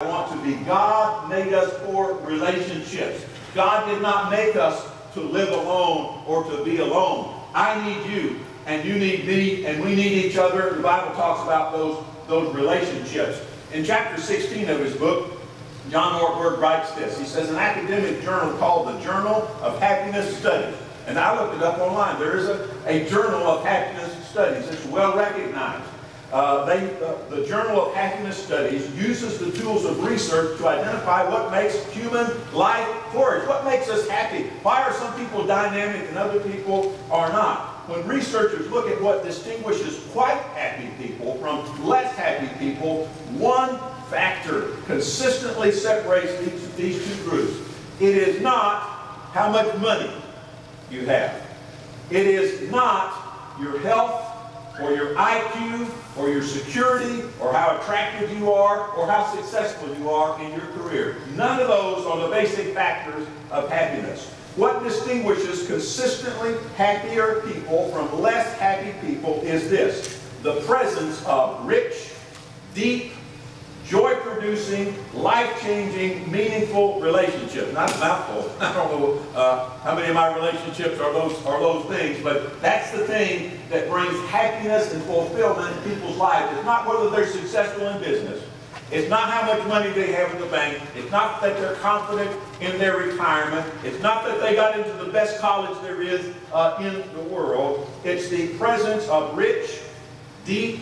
want to be. God made us for relationships. God did not make us to live alone or to be alone. I need you, and you need me, and we need each other. The Bible talks about those relationships. In chapter 16 of his book, John Ortberg writes this. He says, an academic journal called the Journal of Happiness Studies. And I looked it up online. There is a Journal of Happiness Studies. It's well recognized. The Journal of Happiness Studies uses the tools of research to identify what makes human life flourish. What makes us happy? Why are some people dynamic and other people are not? When researchers look at what distinguishes quite happy people from less happy people, one factor consistently separates these two groups. It is not how much money you have. It is not your health or your IQ or your security or how attractive you are or how successful you are in your career. None of those are the basic factors of happiness. What distinguishes consistently happier people from less happy people is this: the presence of rich, deep, joy-producing, life-changing, meaningful relationships. Not a mouthful. I don't know how many of my relationships are those things, but that's the thing that brings happiness and fulfillment in people's lives. It's not whether they're successful in business. It's not how much money they have in the bank. It's not that they're confident in their retirement. It's not that they got into the best college there is in the world. It's the presence of rich, deep,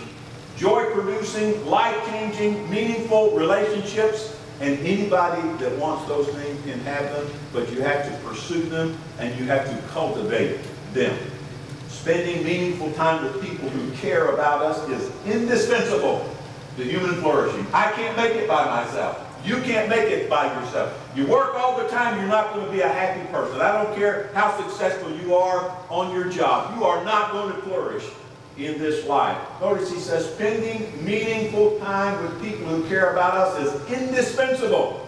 joy-producing, life-changing, meaningful relationships, and anybody that wants those things can have them, but you have to pursue them and you have to cultivate them. Spending meaningful time with people who care about us is indispensable to human flourishing. I can't make it by myself. You can't make it by yourself. You work all the time, you're not going to be a happy person. I don't care how successful you are on your job. You are not going to flourish in this life. Notice he says spending meaningful time with people who care about us is indispensable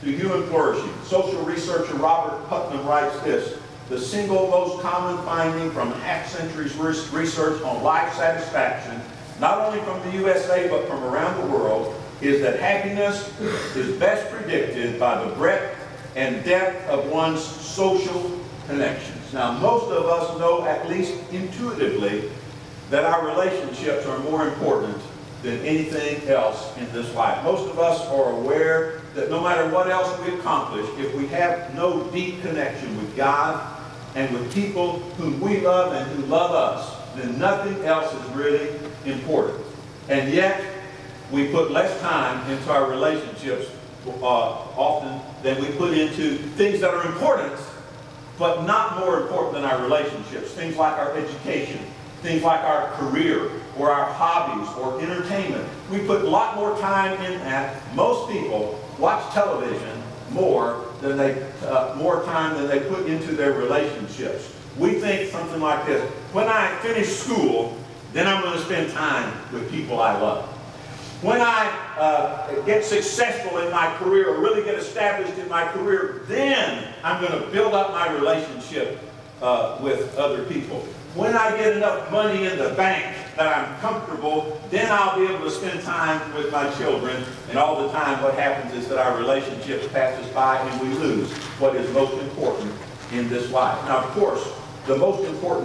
to human flourishing. Social researcher Robert Putnam writes this: the single most common finding from half-centuries research on life satisfaction, not only from the USA but from around the world, is that happiness is best predicted by the breadth and depth of one's social connections. Now, most of us know, at least intuitively, that our relationships are more important than anything else in this life. Most of us are aware that no matter what else we accomplish, if we have no deep connection with God and with people whom we love and who love us, then nothing else is really important. And yet, we put less time into our relationships often than we put into things that are important, but not more important than our relationships. Things like our education, things like our career, or our hobbies, or entertainment. We put a lot more time in that. Most people watch television more time than they put into their relationships. We think something like this: when I finish school, then I'm going to spend time with people I love. When I get successful in my career or really get established in my career, then I'm going to build up my relationship with other people. When I get enough money in the bank that I'm comfortable, then I'll be able to spend time with my children. And all the time what happens is that our relationship passes by and we lose what is most important in this life. Now, of course, the most important